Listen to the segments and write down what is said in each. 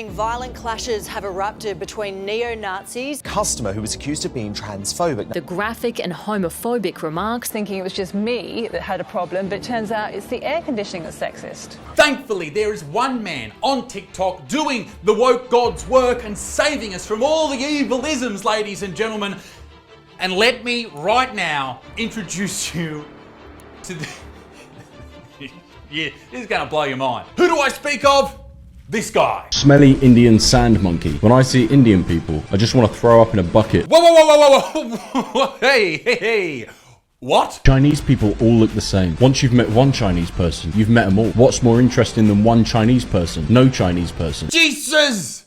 Violent clashes have erupted between neo-Nazis. Customer who was accused of being transphobic. The graphic and homophobic remarks. Thinking it was just me that had a problem, but it turns out it's the air conditioning that's sexist. Thankfully, there is one man on TikTok doing the woke god's work and saving us from all the evilisms, ladies and gentlemen. And let me right now introduce you to the... Yeah, this is gonna blow your mind. Who do I speak of? This guy. Smelly Indian sand monkey. When I see Indian people, I just want to throw up in a bucket. Whoa, whoa, whoa, whoa, whoa, whoa. Hey. What? Chinese people all look the same. Once you've met one Chinese person, you've met them all. What's more interesting than one Chinese person? No Chinese person. Jesus!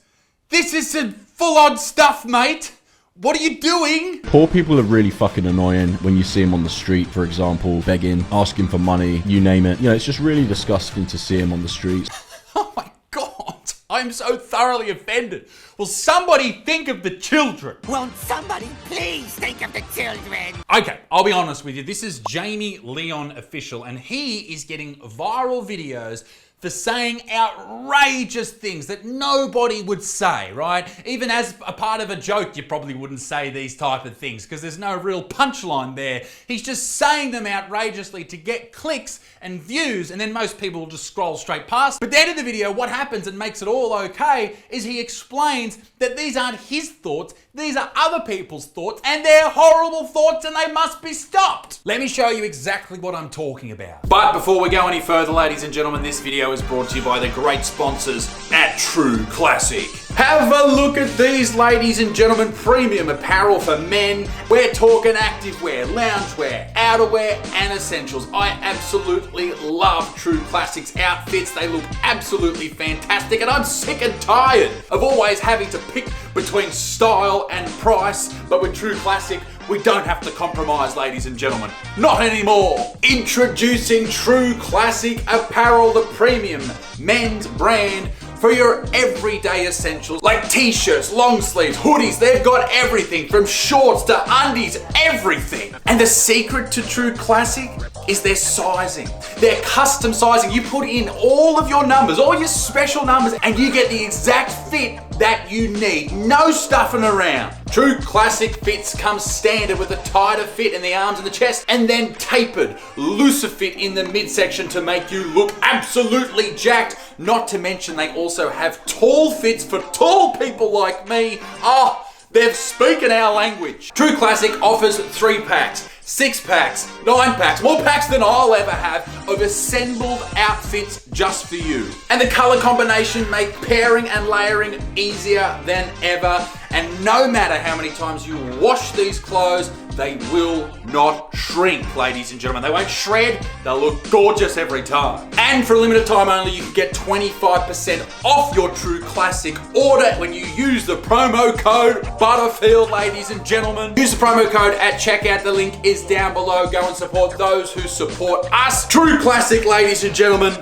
This is some full-on stuff, mate. What are you doing? Poor people are really fucking annoying when you see them on the street, for example, begging, asking for money, you name it. You know, it's just really disgusting to see them on the streets. Oh my God, I'm so thoroughly offended. Will somebody think of the children? Won't somebody please think of the children? Okay, I'll be honest with you. This is Jamie Leon Official, and he is getting viral videos for saying outrageous things that nobody would say, right? Even as a part of a joke, you probably wouldn't say these type of things because there's no real punchline there. He's just saying them outrageously to get clicks and views, and then most people will just scroll straight past. But at the end of the video, what happens and makes it all okay is he explains that these aren't his thoughts, these are other people's thoughts, and they're horrible thoughts and they must be stopped. Let me show you exactly what I'm talking about. But before we go any further, ladies and gentlemen, this video is brought to you by the great sponsors at True Classic. Have a look at these, ladies and gentlemen, premium apparel for men. We're talking activewear, loungewear, outerwear, and essentials. I absolutely love True Classic's outfits. They look absolutely fantastic, and I'm sick and tired of always having to pick between style and price. But with True Classic, we don't have to compromise, ladies and gentlemen. Not anymore. Introducing True Classic Apparel, the premium men's brand for your everyday essentials like t-shirts, long sleeves, hoodies. They've got everything from shorts to undies, everything. And the secret to True Classic is their sizing. Their custom sizing. You put in all of your numbers, all your special numbers, and you get the exact fit that you need. No stuffing around. True Classic fits come standard with a tighter fit in the arms and the chest, and then tapered, looser fit in the midsection to make you look absolutely jacked. Not to mention they also have tall fits for tall people like me. Oh, they're speaking our language. True Classic offers 3-packs, 6-packs, 9-packs, more packs than I'll ever have of assembled outfits just for you. And the color combination make pairing and layering easier than ever. And no matter how many times you wash these clothes, they will not shrink, ladies and gentlemen. They won't shred, they'll look gorgeous every time. And for a limited time only, you can get 25% off your True Classic order when you use the promo code Butterfield, ladies and gentlemen. Use the promo code at checkout, the link is down below. Go and support those who support us. True Classic, ladies and gentlemen,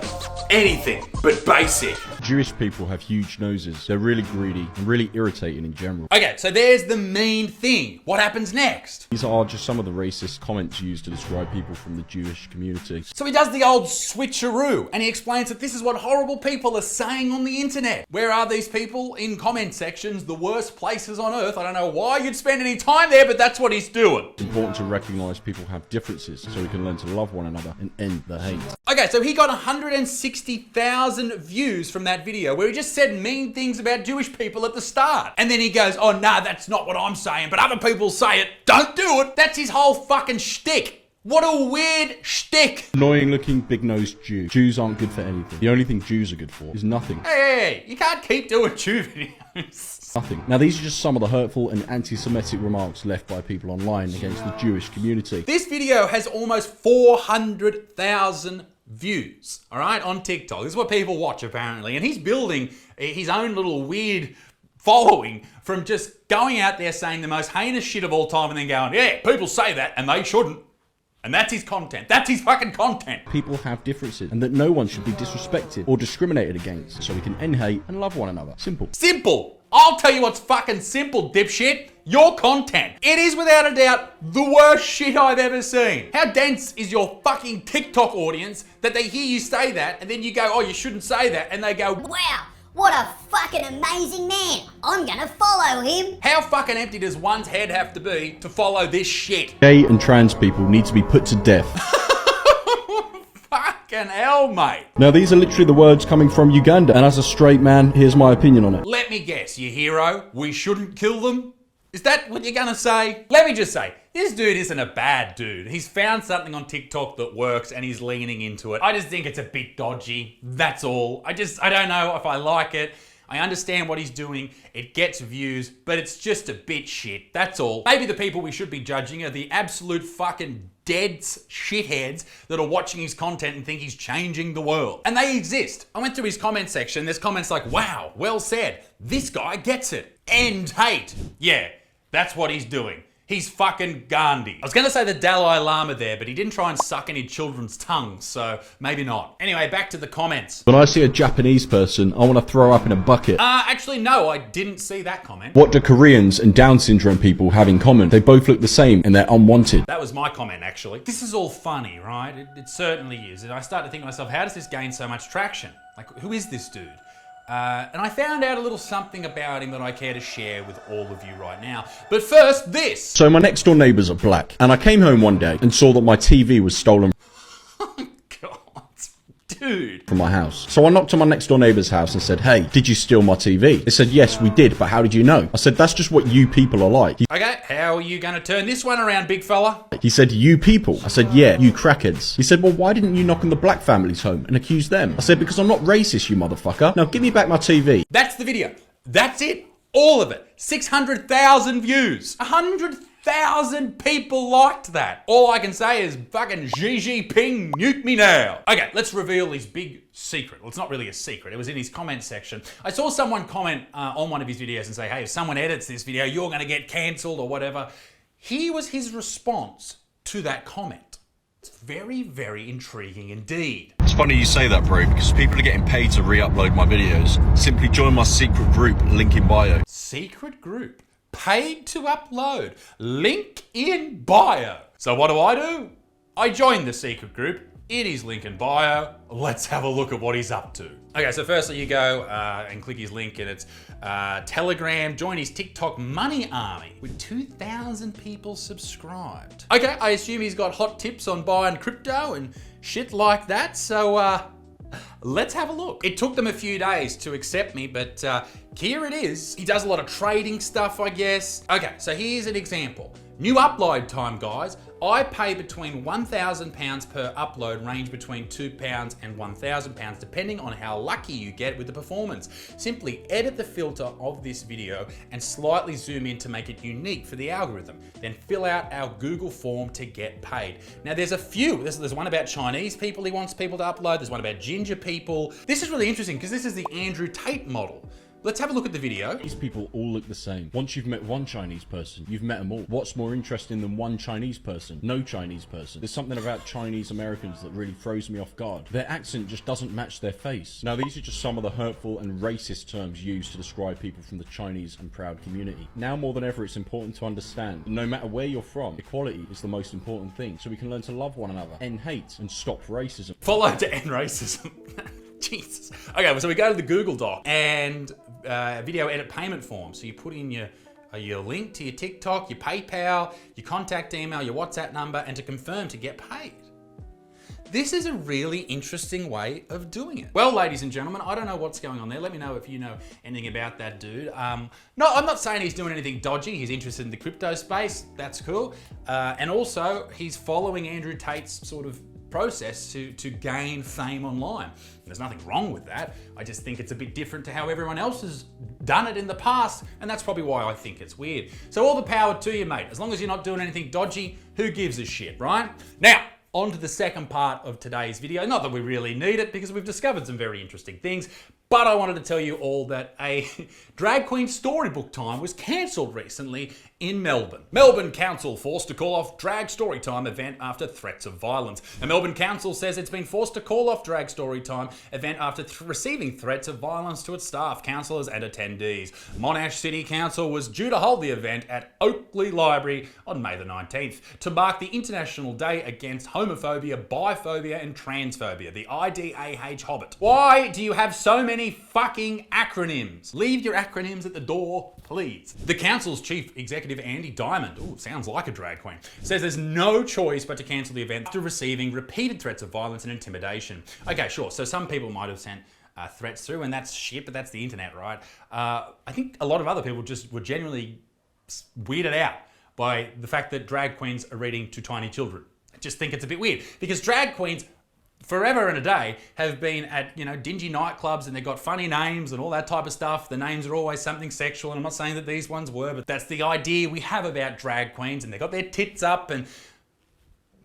anything but basic. Jewish people have huge noses. They're really greedy and really irritating in general. Okay, so there's the main thing. What happens next? These are just some of the racist comments used to describe people from the Jewish community. So he does the old switcheroo, and he explains that this is what horrible people are saying on the internet. Where are these people? In comment sections, the worst places on earth. I don't know why you'd spend any time there, but that's what he's doing. It's important to recognize people have differences so we can learn to love one another and end the hate. Okay, so he got 160,000 views from that video where he just said mean things about Jewish people at the start. And then he goes, oh, nah, that's not what I'm saying, but other people say it. Don't do it. That's his whole fucking shtick. What a weird shtick. Annoying looking big-nosed Jew. Jews aren't good for anything. The only thing Jews are good for is nothing. Hey, you can't keep doing Jew videos. Nothing. Now these are just some of the hurtful and anti-Semitic remarks left by people online against the Jewish community. This video has almost 400,000 views, all right, on TikTok. This is what people watch apparently, and he's building his own little weird following from just going out there saying the most heinous shit of all time and then going, yeah, people say that and they shouldn't. And that's his content. That's his fucking content. People have differences and that no one should be disrespected or discriminated against so we can end hate and love one another. Simple. Simple. I'll tell you what's fucking simple, dipshit. Your content. It is without a doubt the worst shit I've ever seen. How dense is your fucking TikTok audience that they hear you say that and then you go, oh, you shouldn't say that, and they go, Wow, What a fucking amazing man. I'm gonna follow him. How fucking empty does one's head have to be to follow this shit? Gay and trans people need to be put to death. Fucking hell, mate. Now, these are literally the words coming from Uganda, and as a straight man, here's my opinion on it. Let me guess, you hero, we shouldn't kill them? Is that what you're gonna say? Let me just say, this dude isn't a bad dude. He's found something on TikTok that works and he's leaning into it. I just think it's a bit dodgy, that's all. I don't know if I like it. I understand what he's doing, it gets views, but it's just a bit shit, that's all. Maybe the people we should be judging are the absolute fucking dead shitheads that are watching his content and think he's changing the world. And they exist. I went through his comment section, there's comments like, wow, well said, this guy gets it. End hate. Yeah, that's what he's doing. He's fucking Gandhi. I was gonna say the Dalai Lama there, but he didn't try and suck any children's tongues, so maybe not. Anyway, back to the comments. When I see a Japanese person, I want to throw up in a bucket. Actually, no, I didn't see that comment. What do Koreans and Down syndrome people have in common? They both look the same and they're unwanted. That was my comment, actually. This is all funny, right? It certainly is. And I start to think to myself, how does this gain so much traction? Like, who is this dude? And I found out a little something about him that I care to share with all of you right now. But first, this. So my next door neighbours are black, and I came home one day and saw that my TV was stolen Dude. from my house. So I knocked on my next door neighbour's house and said, hey, did you steal my TV? They said, yes, we did, but how did you know? I said, that's just what you people are like. Okay, how are you gonna turn this one around, big fella? He said, you people. I said, yeah, you crackheads. He said, well, why didn't you knock on the black family's home and accuse them? I said, because I'm not racist, you motherfucker. Now give me back my TV. That's the video. That's it. All of it. 600,000 views. 100,000 people liked that. All I can say is fucking Xi Jinping, nuke me now. Okay, let's reveal his big secret. Well, it's not really a secret. It was in his comment section. I saw someone comment on one of his videos and say, hey, if someone edits this video, you're gonna get cancelled or whatever. Here was his response to that comment. It's very, very intriguing indeed. It's funny you say that, bro, because people are getting paid to re-upload my videos. Simply join my secret group, link in bio. Secret group. Paid to upload. Link in bio. So what do? I joined the secret group. It is link in bio. Let's have a look at what he's up to. Okay, so firstly you go and click his link and it's Telegram. Join his TikTok money army with 2,000 people subscribed. Okay, I assume he's got hot tips on buying crypto and shit like that. So let's have a look. It took them a few days to accept me, but here it is. He does a lot of trading stuff, I guess. Okay, so here's an example. New upload time, guys. I pay between £1,000 per upload, range between £2 and £1,000, depending on how lucky you get with the performance. Simply edit the filter of this video and slightly zoom in to make it unique for the algorithm. Then fill out our Google form to get paid. Now there's a few. There's one about Chinese people he wants people to upload. There's one about ginger people. This is really interesting because this is the Andrew Tate model. Let's have a look at the video. These people all look the same. Once you've met one Chinese person, you've met them all. What's more interesting than one Chinese person? No Chinese person. There's something about Chinese Americans that really throws me off guard. Their accent just doesn't match their face. Now, these are just some of the hurtful and racist terms used to describe people from the Chinese and proud community. Now more than ever, it's important to understand that no matter where you're from, equality is the most important thing, so we can learn to love one another, end hate, and stop racism. Follow to end racism. Jesus. Okay, so we go to the Google Doc and video edit payment form. So you put in your link to your TikTok, your PayPal, your contact email, your WhatsApp number, and to confirm to get paid. This is a really interesting way of doing it. Well, ladies and gentlemen, I don't know what's going on there. Let me know if you know anything about that dude. No, I'm not saying he's doing anything dodgy. He's interested in the crypto space. That's cool. And also, he's following Andrew Tate's sort of process to gain fame online. There's nothing wrong with that. I just think it's a bit different to how everyone else has done it in the past, and that's probably why I think it's weird. So all the power to you, mate. As long as you're not doing anything dodgy, who gives a shit, right? Now, on to the second part of today's video. Not that we really need it because we've discovered some very interesting things, but I wanted to tell you all that a drag queen storybook time was cancelled recently in Melbourne. Melbourne Council forced to call off drag story time event after threats of violence. The Melbourne Council says it's been forced to call off drag story time event after receiving threats of violence to its staff, councillors and attendees. Monash City Council was due to hold the event at Oakley Library on May the 19th to mark the International Day Against Homophobia, Biphobia and Transphobia, the IDAH Hobbit. Why do you have so many many fucking acronyms. Leave your acronyms at the door, please. The council's chief executive, Andy Diamond, ooh, sounds like a drag queen, says there's no choice but to cancel the event after receiving repeated threats of violence and intimidation. Okay, sure, so some people might have sent threats through, and that's shit, but that's the internet, right? I think a lot of other people just were genuinely weirded out by the fact that drag queens are reading to tiny children. I just think it's a bit weird, because drag queens forever and a day have been at, you know, dingy nightclubs, and they've got funny names and all that type of stuff. The names are always something sexual, and I'm not saying that these ones were, but that's the idea we have about drag queens, and they got their tits up. And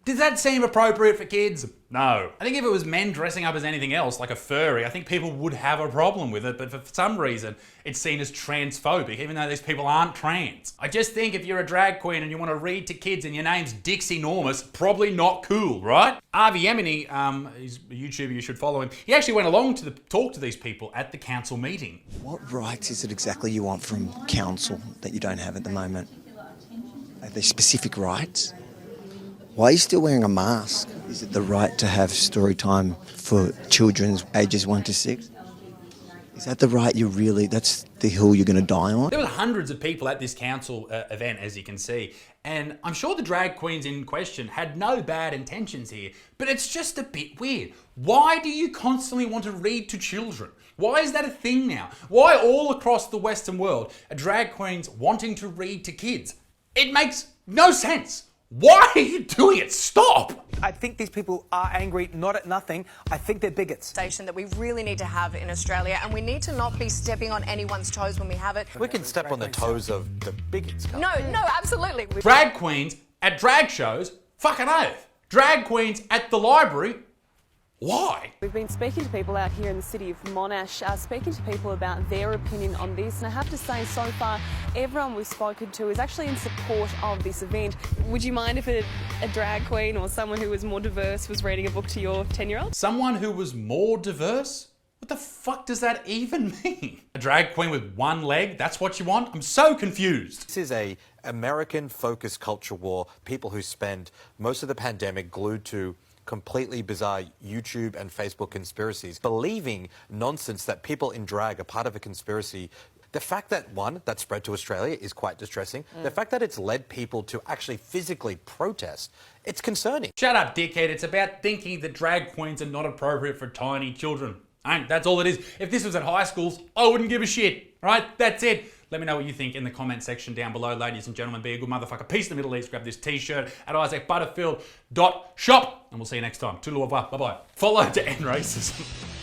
does that seem appropriate for kids? No. I think if it was men dressing up as anything else, like a furry, I think people would have a problem with it, but for some reason, it's seen as transphobic, even though these people aren't trans. I just think if you're a drag queen and you want to read to kids and your name's Dixie Normus, probably not cool, right? Avi Emini, he's a YouTuber, you should follow him. He actually went along to talk to these people at the council meeting. What rights is it exactly you want from council that you don't have at the moment? Are there specific rights? Why are you still wearing a mask? Is it the right to have story time for children ages 1 to 6? Is that the right that's the hill you're going to die on? There were hundreds of people at this council event, as you can see, and I'm sure the drag queens in question had no bad intentions here, but it's just a bit weird. Why do you constantly want to read to children? Why is that a thing now? Why all across the Western world are drag queens wanting to read to kids? It makes no sense. Why are you doing it? Stop! I think these people are angry, not at nothing. I think they're bigots. Station that we really need to have in Australia, and we need to not be stepping on anyone's toes when we have it. We can step on the toes of the bigots. No, absolutely. Drag queens at drag shows? Fucking oath. Drag queens at the library? Why? We've been speaking to people out here in the city of Monash, speaking to people about their opinion on this, and I have to say, so far, everyone we've spoken to is actually in support of this event. Would you mind if a drag queen or someone who was more diverse was reading a book to your 10-year-old? Someone who was more diverse? What the fuck does that even mean? A drag queen with one leg? That's what you want? I'm so confused. This is a American-focused culture war. People who spend most of the pandemic glued to completely bizarre YouTube and Facebook conspiracies, believing nonsense that people in drag are part of a conspiracy. The fact that, one, that spread to Australia is quite distressing. The fact that it's led people to actually physically protest, it's concerning. Shut up, dickhead. It's about thinking that drag queens are not appropriate for tiny children. And that's all it is. If this was at high schools, I wouldn't give a shit. Right? That's it. Let me know what you think in the comment section down below, ladies and gentlemen. Be a good motherfucker. Peace in the Middle East. Grab this t-shirt at isaacbutterfield.shop. And we'll see you next time. Toodaloo, bye-bye. Follow to end racism.